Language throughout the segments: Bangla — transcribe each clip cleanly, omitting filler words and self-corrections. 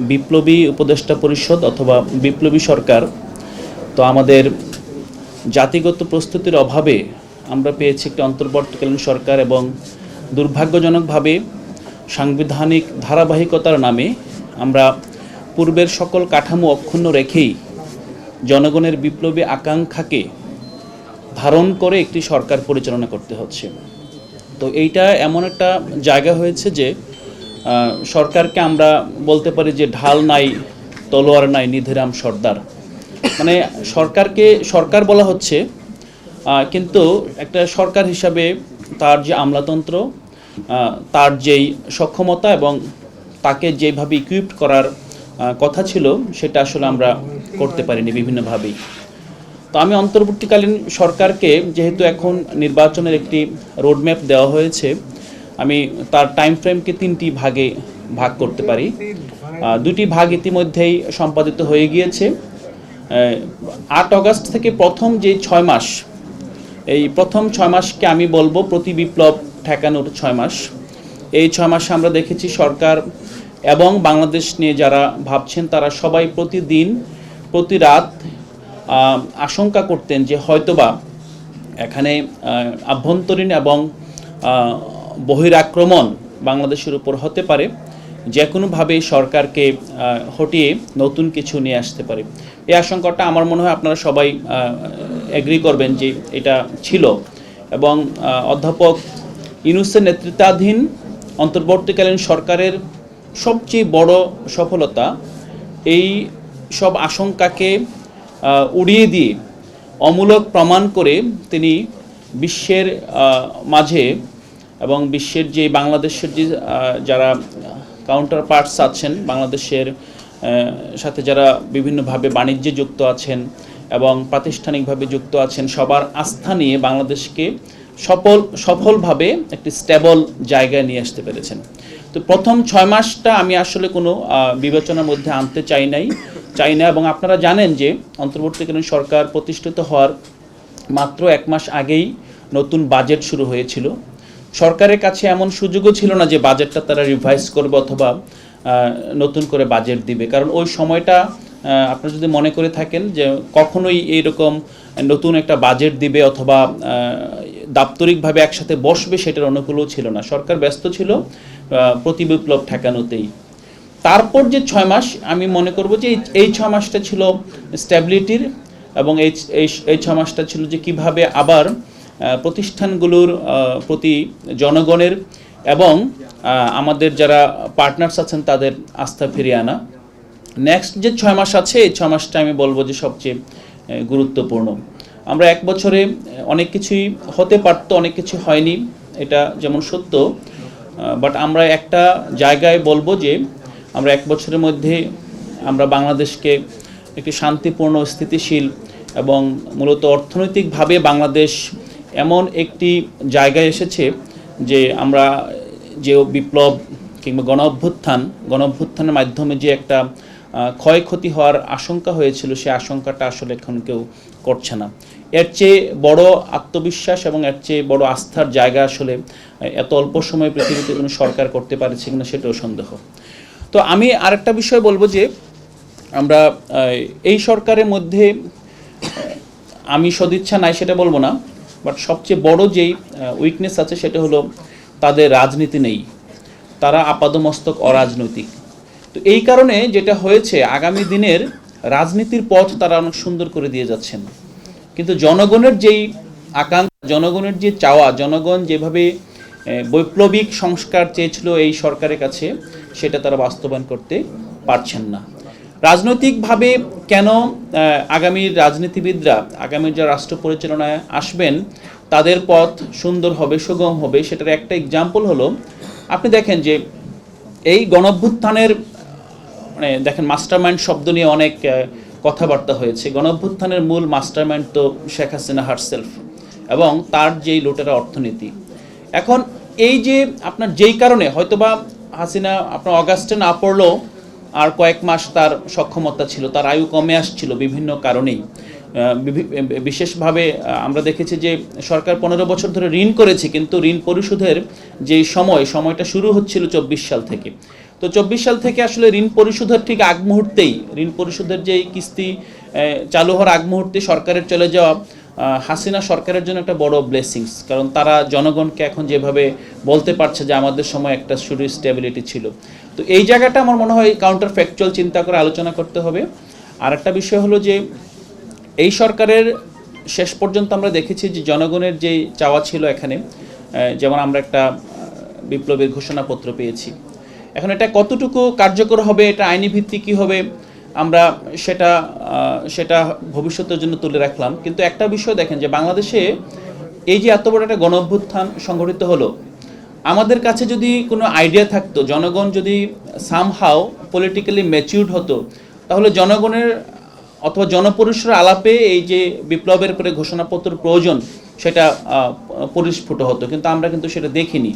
বিপ্লবী উপদেষ্টা পরিষদ অথবা বিপ্লবী সরকার, তো আমাদের জাতিগত প্রস্তুতির অভাবে আমরা পেয়েছি একটি অন্তর্বর্তীকালীন সরকার এবং দুর্ভাগ্যজনকভাবে সাংবিধানিক ধারাবাহিকতার নামে আমরা পূর্বের সকল কাঠামো অক্ষুণ্ণ রেখেই জনগণের বিপ্লবী আকাঙ্ক্ষাকে ধারণ করে একটি সরকার পরিচালনা করতে হচ্ছে। তো এইটা এমন একটা জায়গা হয়েছে যে সরকারকে আমরা বলতে পারি যে ঢাল নাই, তলোয়ার নাই, নিধিরাম সর্দার। মানে সরকারকে সরকার বলা হচ্ছে, কিন্তু একটা সরকার হিসাবে তার যে আমলাতন্ত্র, তার যেই সক্ষমতা এবং তাকে যেভাবে ইকুইপড করার কথা ছিল সেটা আসলে আমরা করতে পারিনি বিভিন্নভাবেই। তো আমি অন্তর্বর্তীকালীন সরকারকে, যেহেতু এখন নির্বাচনের একটি রোডম্যাপ দেওয়া হয়েছে, আমি তার টাইম ফ্রেমকে 3টি ভাগে ভাগ করতে পারি। 2টি ভাগ ইতিমধ্যেই সম্পাদিত হয়ে গিয়েছে। 8 অগস্ট থেকে প্রথম যে 6 মাস, এই প্রথম 6 মাসকে আমি বলবো প্রতি বিপ্লব ঠেকানোর 6 মাস। এই 6 মাসে আমরা দেখেছি সরকার এবং বাংলাদেশ নিয়ে যারা ভাবছেন তারা সবাই প্রতিদিন প্রতি রাত আশঙ্কা করতেন যে হয়তোবা এখানে আভ্যন্তরীণ এবং বহিরাক্রমণ বাংলাদেশের উপর হতে পারে, যে কোনোভাবে সরকারকে হটিয়ে নতুন কিছু নিয়ে আসতে পারে। এই আশঙ্কাটা আমার মনে হয় আপনারা সবাই এগ্রি করবেন যে এটা ছিল। এবং অধ্যাপক ইউনূসের নেতৃত্বাধীন অন্তর্বর্তীকালীন সরকারের সবচেয়ে বড় সফলতা এই সব আশঙ্কাকে উড়িয়ে দিয়ে অমূলক প্রমাণ করে তিনি বিশ্বের মাঝে এবং বিশ্বের যে বাংলাদেশের যে যারা কাউন্টার পার্টস আছেন, বাংলাদেশের সাথে যারা বিভিন্নভাবে বাণিজ্যে যুক্ত আছেন এবং প্রাতিষ্ঠানিকভাবে যুক্ত আছেন, সবার আস্থা নিয়ে বাংলাদেশকে সফলভাবে একটি স্টেবল জায়গায় নিয়ে আসতে পেরেছেন। তো প্রথম 6 মাসটা আমি আসলে কোনো বিবেচনার মধ্যে আনতে চাই না। এবং আপনারা জানেন যে অন্তর্বর্তীকালীন সরকার প্রতিষ্ঠিত হওয়ার মাত্র 1 মাস আগেই নতুন বাজেট শুরু হয়েছিল। সরকারের কাছে এমন সুযোগও ছিল না যে বাজেটটা তারা রিভাইজ করবে অথবা নতুন করে বাজেট দিবে, কারণ ওই সময়টা আপনারা যদি মনে করে থাকেন যে কখনোই এইরকম নতুন একটা বাজেট দিবে অথবা দাপ্তরিকভাবে একসাথে বসবে সেটার অনুকূলও ছিল না। সরকার ব্যস্ত ছিল প্রতি বিপ্লব ঠেকানোতেই। তারপর যে 6 মাস আমি মনে করব যে এই 6 মাসটা ছিল স্ট্যাবিলিটির, এবং এই 6 মাসটা ছিল যে কিভাবে আবার প্রতিষ্ঠানগুলোর প্রতি জনগণের এবং আমাদের যারা পার্টনার্স আছেন তাদের আস্থা ফিরিয়ে আনা। নেক্সট যে 6 মাস আছে, এই 6 মাসটা আমি বলবো যে সবচেয়ে গুরুত্বপূর্ণ। আমরা 1 বছরে অনেক কিছুই হতে পারতো, অনেক কিছু হয়নি, এটা যেমন সত্য, বাট আমরা একটা জায়গায় বলবো যে আমরা 1 বছরের মধ্যে আমরা বাংলাদেশকে একটি শান্তিপূর্ণ, স্থিতিশীল এবং মূলত অর্থনৈতিকভাবে বাংলাদেশ এমন একটি জায়গায় এসেছে যে আমরা যে বিপ্লব কিংবা গণ-অভ্যুত্থানের মাধ্যমে যে একটা ক্ষয়ক্ষতি হওয়ার আশঙ্কা হয়েছিল, সেই আশঙ্কাটা আসলে এখন কেউ করছে না। এর চেয়ে বড় আত্মবিশ্বাস এবং এর চেয়ে বড় আস্থার জায়গা আসলে এত অল্প সময়ে পৃথিবীতে কোনো সরকার করতে পারছে কিনা সেটাও সন্দেহ। তো আমি আরেকটা বিষয় বলবো যে আমরা এই সরকারের মধ্যে আমি সদিচ্ছা নাই সেটা বলবো না, বাট সবচেয়ে বড় যেই উইকনেস আছে সেটা হলো তাদের রাজনীতি নেই, তারা আপাদমস্তক অরাজনৈতিক। তো এই কারণে যেটা হয়েছে, আগামী দিনের রাজনীতির পথ তারা অনেক সুন্দর করে দিয়ে যাচ্ছেন, কিন্তু জনগণের যেই আকাঙ্ক্ষা, জনগণের যে চাওয়া, জনগণ যেভাবে বৈপ্লবিক সংস্কার চেয়েছিল এই সরকারের কাছে, সেটা তারা বাস্তবায়ন করতে পারছেন না। রাজনৈতিকভাবে কেন আগামীর রাজনীতিবিদরা, আগামীর যারা রাষ্ট্র পরিচালনায় আসবেন তাদের পথ সুন্দর হবে, সুগম হবে, সেটার একটা এক্সাম্পল হলো, আপনি দেখেন যে এই গণঅভ্যুত্থানের মানে দেখেন মাস্টারমাইন্ড শব্দ নিয়ে অনেক কথাবার্তা হয়েছে। গণঅভ্যুত্থানের মূল মাস্টারমাইন্ড তো শেখ হাসিনা হারসেলফ এবং তার যেই লুটেরা অর্থনীতি। এখন এই যে আপনার যেই কারণে হয়তোবা হাসিনা আপনার অগাস্টে না পড়লেও আর কয়েক মাস তার সক্ষমতা ছিল, তার আয়ু কমে আসছিল বিভিন্ন কারণেই। বিশেষভাবে আমরা দেখেছি যে সরকার 15 বছর ধরে ঋণ করেছে, কিন্তু ঋণ পরিশোধের যেই সময়টা শুরু হচ্ছিল 24 সাল থেকে। তো তো 24 সাল থেকে আসলে ঋণ পরিশোধের ঠিক আগ মুহূর্তেই, ঋণ পরিশোধের যে কিস্তি চালু হওয়ার আগ মুহূর্তে সরকারের চলে যাওয়া হাসিনা সরকারের জন্য একটা বড় ব্লেসিংস, কারণ তারা জনগণকে এখন যেভাবে বলতে পারছে যে আমাদের সময় একটা শুরু স্টেবিলিটি ছিল। তো এই জায়গাটা আমার মনে হয় কাউন্টার ফ্যাকচুয়াল চিন্তা করে আলোচনা করতে হবে। আর একটা বিষয় হলো যে এই সরকারের শেষ পর্যন্ত আমরা দেখেছি যে জনগণের যে চাওয়া ছিল এখানে, যেমন আমরা একটা বিপ্লবের ঘোষণাপত্র পেয়েছি, এখন এটা কতটুকু কার্যকর হবে, এটা আইনি ভিত্তি কী হবে, আমরা সেটা ভবিষ্যতের জন্য তুলে রাখলাম। কিন্তু একটা বিষয় দেখেন যে বাংলাদেশে এই যে এত বড় একটা গণ অভ্যুত্থান সংঘটিত হলো, আমাদের কাছে যদি কোনো আইডিয়া থাকতো, জনগণ যদি সামহাও পলিটিক্যালি ম্যাচিউরড হতো, তাহলে জনগণের অথবা জনপরিসর আলাপে এই যে বিপ্লবের করে ঘোষণাপত্র প্রয়োজন সেটা পরিস্ফুট হতো। কিন্তু আমরা কিন্তু সেটা দেখিনি।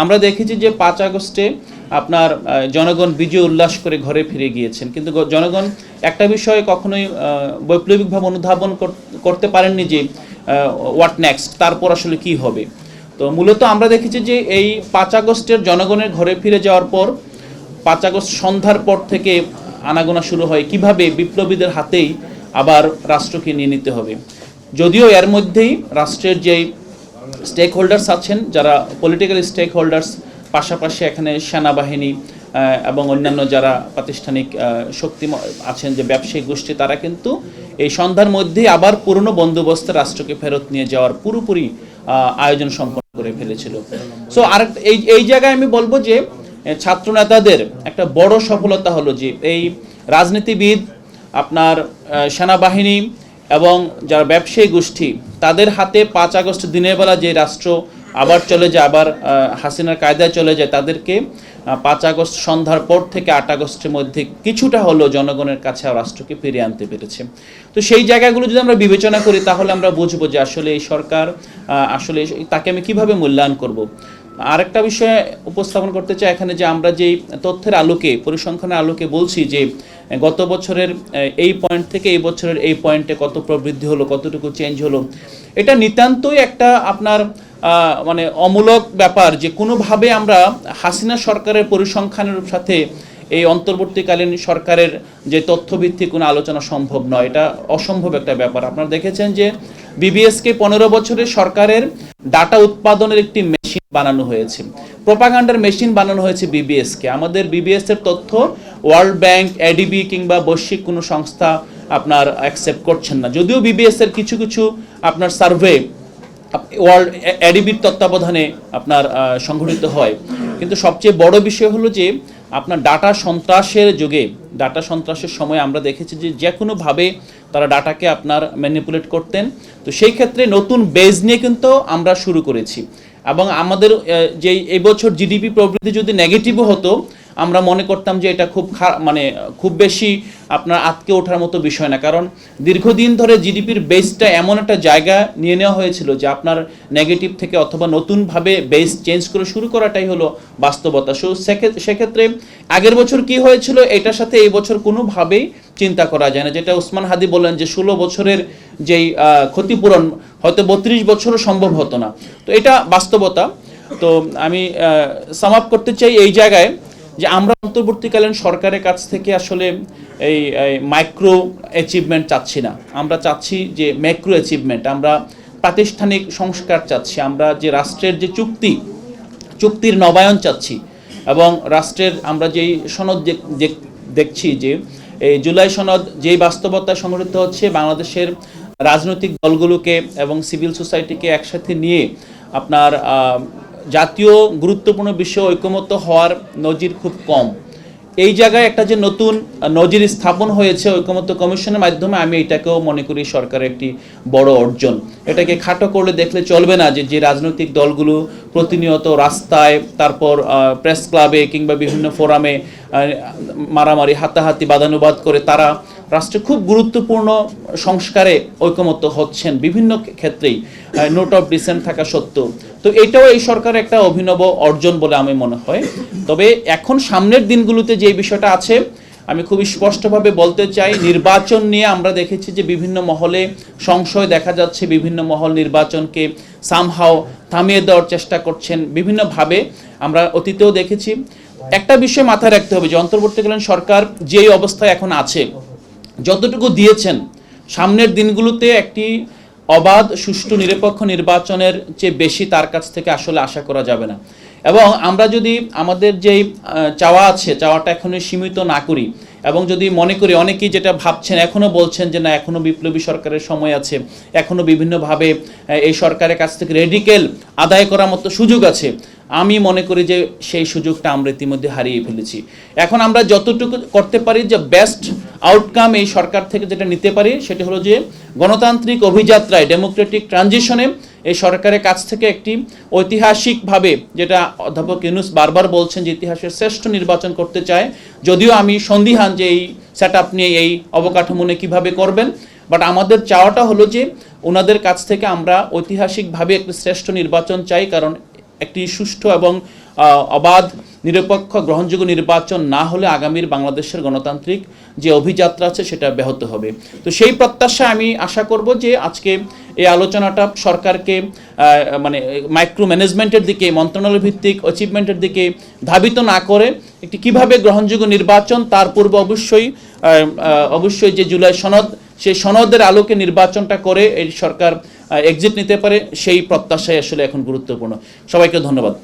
আমরা দেখেছি যে 5 আগস্টে আপনার জনগণ বিজয় উল্লাস করে ঘরে ফিরে গিয়েছেন, কিন্তু জনগণ একটা বিষয়ে কখনোই বৈপ্লবিকভাবে অনুধাবন করতে পারেননি যে হোয়াট নেক্সট, তারপর আসলে কি হবে। তো মূলত আমরা দেখেছি যে এই 5 আগস্টের জনগণের ঘরে ফিরে যাওয়ার পর 5 আগস্ট সন্ধ্যার পর থেকে আনাগোনা শুরু হয় কিভাবে বিপ্লবীদের হাতেই আবার রাষ্ট্রকে নিয়ে নিতে হবে। যদিও এর মধ্যেই রাষ্ট্রের যেই স্টেক হোল্ডার্স আছেন, যারা পলিটিক্যাল স্টেক হোল্ডার্স, পাশাপাশি এখানে সেনাবাহিনী এবং অন্যান্য যারা প্রাতিষ্ঠানিক শক্তি আছেন, যে ব্যবসায়িক গোষ্ঠী, তারা কিন্তু এই সন্ধ্যার মধ্যেই আবার পুরনো বন্দোবস্তে রাষ্ট্রকে ফেরত নিয়ে যাওয়ার পুরোপুরি আয়োজন সম্পন্ন করে ফেলেছিল। সো আর এই জায়গায় আমি বলবো যে ছাত্র নেতাদের একটা বড় সফলতা হলো যে এই রাজনীতিবিদ, আপনার সেনাবাহিনী এবং যারা ব্যবসায়ী গোষ্ঠী, তাদের হাতে 5 আগস্ট দিনের বেলা যে রাষ্ট্র আবার চলে যায়, আবার হাসিনার কায়দায় চলে যায়, তাদেরকে 5 আগস্ট সন্ধ্যার পর থেকে 8 আগস্টের মধ্যে কিছুটা হলো জনগণের কাছে রাষ্ট্রকে ফিরিয়ে আনতে পেরেছে। তো সেই জায়গাগুলো যদি আমরা বিবেচনা করি, তাহলে আমরা বুঝবো যে আসলে এই সরকার আসলে তাকে আমি কিভাবে মূল্যায়ন করব। আরেকটা বিষয় উপস্থাপন করতে চাই এখানে, যে আমরা যেই তথ্যের আলোকে, পরিসংখ্যানের আলোকে বলছি যে গত বছরের এই পয়েন্ট থেকে এই বছরের এই পয়েন্টে কত প্রবৃদ্ধি হলো, কতটুকু চেঞ্জ হলো, এটা নিতান্তই একটা আপনার মানে অমূলক ব্যাপার, যে কোনোভাবে আমরা হাসিনা সরকারের পরিসংখ্যানের সাথে এই অন্তর্বর্তীকালীন সরকারের যে তথ্যভিত্তিক কোনো আলোচনা সম্ভব নয়। এটা অসম্ভব একটা ব্যাপার। আপনারা দেখেছেন যে বিবিএসকে 15 বছরের সরকারের ডাটা উৎপাদনের একটি মেশিন বানানো হয়েছে, প্রোপাগান্ডার মেশিন বানানো হয়েছে বিবিএসকে। আমাদের বিবিএস এর তথ্য ওয়ার্ল্ড ব্যাংক, এডিবি কিংবা বৈশ্বিক কোনো সংস্থা আপনার অ্যাকসেপ্ট করছেন না। যদিও বিবিএস এর কিছু কিছু আপনার সার্ভে ওয়ার্ল্ড এডিবির তত্ত্বাবধানে আপনার সংঘটিত হয়, কিন্তু সবচেয়ে বড় বিষয় হলো যে আপনার ডাটা সন্ত্রাসের যুগে, ডাটা সন্ত্রাসের সময় আমরা দেখেছি যে কোনোভাবে তারা ডাটাকে আপনার ম্যানিপুলেট করতেন। তো সেই ক্ষেত্রে নতুন বেজ নিয়ে কিন্তু আমরা শুরু করেছি, এবং আমাদের যে এই বছর জিডিপি প্রবৃদ্ধি যদি নেগেটিভও হতো, আমরা মনে করতাম যে এটা খুব বেশি আপনার আটকে ওঠার মতো বিষয় না, কারণ দীর্ঘদিন ধরে জিডিপির বেসটা এমন একটা জায়গা নিয়ে নেওয়া হয়েছিল যে আপনার নেগেটিভ থেকে অথবা নতুনভাবে বেস চেঞ্জ করে শুরু করাটাই হলো বাস্তবতা। সেক্ষেত্রে আগের বছর কি হয়েছিল এটার সাথে এই বছর কোনোভাবেই চিন্তা করা যায় না, যেটা ওসমান হাদি বললেন যে 16 বছরের যেই ক্ষতিপূরণ হয়তো 32 বছরও সম্ভব হতো না। তো এটা বাস্তবতা। তো আমি সাম আপ করতে চাই এই জায়গায় যে আমরা অন্তর্বর্তীকালীন সরকারের কাছ থেকে আসলে এই মাইক্রো অ্যাচিভমেন্ট চাচ্ছি না, আমরা চাচ্ছি যে ম্যাক্রো অ্যাচিভমেন্ট। আমরা প্রাতিষ্ঠানিক সংস্কার চাচ্ছি, আমরা যে রাষ্ট্রের যে চুক্তির নবায়ন চাচ্ছি, এবং রাষ্ট্রের আমরা যেই সনদ দেখছি যে এই জুলাই সনদ যেই বাস্তবতা সংঘটিত হচ্ছে, বাংলাদেশের রাজনৈতিক দলগুলোকে এবং সিভিল সোসাইটিকে একসাথে নিয়ে আপনার জাতীয় গুরুত্বপূর্ণ বিষয়ে ঐকমত্য হওয়ার নজির খুব কম। এই জায়গায় একটা যে নতুন নজির স্থাপন হয়েছে ঐকমত্য কমিশনের মাধ্যমে, আমি এটাকেও মনে করি সরকারের একটি বড় অর্জন। এটাকে খাটো করলে দেখলে চলবে না যে রাজনৈতিক দলগুলো প্রতিনিয়ত রাস্তায়, তারপর প্রেস ক্লাবে কিংবা বিভিন্ন ফোরামে মারামারি, হাতাহাতি, বাদানুবাদ করে তারা রাষ্ট্রে খুব গুরুত্বপূর্ণ সংস্কারে ঐকমত্য হচ্ছেন বিভিন্ন ক্ষেত্রেই, নোট অফ ডিসেন্ট থাকা সত্ত্বেও। তো এটাও এই সরকারের একটা অভিনব অর্জন বলে আমি মনে হয়। তবে এখন সামনের দিনগুলোতে যে বিষয়টা আছে, আমি খুব স্পষ্টভাবে বলতে চাই, নির্বাচন নিয়ে আমরা দেখেছি যে বিভিন্ন মহলে সংশয় দেখা যাচ্ছে, বিভিন্ন মহল নির্বাচনকে সামহাও থামিয়ে দেওয়ার চেষ্টা করছেন বিভিন্নভাবে। আমরা অতীতেও দেখেছি একটা বিষয় মাথায় রাখতে হবে যে অন্তর্বর্তীকালীন সরকার যেই অবস্থায় এখন আছে, যতটুকু দিয়েছেন, সামনের দিনগুলোতে একটি অবাধ সুষ্ঠু নিরপেক্ষ নির্বাচনের চেয়ে বেশি তার কাছ থেকে আসলে আশা করা যাবে না। এবং আমরা যদি আমাদের যেই চাওয়া আছে, চাওয়াটা এখনই সীমিত না করি, এবং যদি মনে করি, অনেকেই যেটা ভাবছেন, এখনও বলছেন যে না, এখনও বিপ্লবী সরকারের সময় আছে, এখনও বিভিন্নভাবে এই সরকারের কাছ থেকে রেডিকেল আদায় করার মতো সুযোগ আছে, আমি মনে করি যে সেই সুযোগটা আমরা ইতিমধ্যে হারিয়ে ফেলেছি। এখন আমরা যতটুকু করতে পারি, যে বেস্ট আউটকাম এই সরকার থেকে যেটা নিতে পারি, সেটা হলো যে গণতান্ত্রিক অভিযাত্রায়, ডেমোক্রেটিক ট্রানজিশনে এই সরকারের কাছ থেকে একটি ঐতিহাসিকভাবে, যেটা অধ্যাপক ইউনূস বারবার বলছেন যে ইতিহাসের শ্রেষ্ঠ নির্বাচন করতে চায়, যদিও আমি সন্দিহান যে এই সেট আপ নিয়ে, এই অবকাঠামো নিয়ে কীভাবে করবেন, বাট আমাদের চাওয়াটা হলো যে ওনাদের কাছ থেকে আমরা ঐতিহাসিকভাবে একটি শ্রেষ্ঠ নির্বাচন চাই, কারণ একটি সুষ্ঠু এবং অবাধ, নিরপেক্ষ, গ্রহণযোগ্য নির্বাচন না হলে আগামীর বাংলাদেশের গণতান্ত্রিক যে অভিযাত্রা আছে সেটা ব্যাহত হবে। তো সেই প্রত্যাশা আমি আশা করব যে আজকে এই আলোচনাটা সরকারকে মানে মাইক্রো ম্যানেজমেন্টের দিকে, মন্ত্রণালয় ভিত্তিক অ্যাচিভমেন্টের দিকে ধাবিত না করে একটি কিভাবে গ্রহণযোগ্য নির্বাচন, তার পূর্বে অবশ্যই যে জুলাই সনদ, সেই সনদের আলোকে নির্বাচনটা করে এই সরকার এক্সিট নিতে পারে, সেই প্রত্যাশাই আসলে এখন গুরুত্বপূর্ণ। সবাইকে ধন্যবাদ।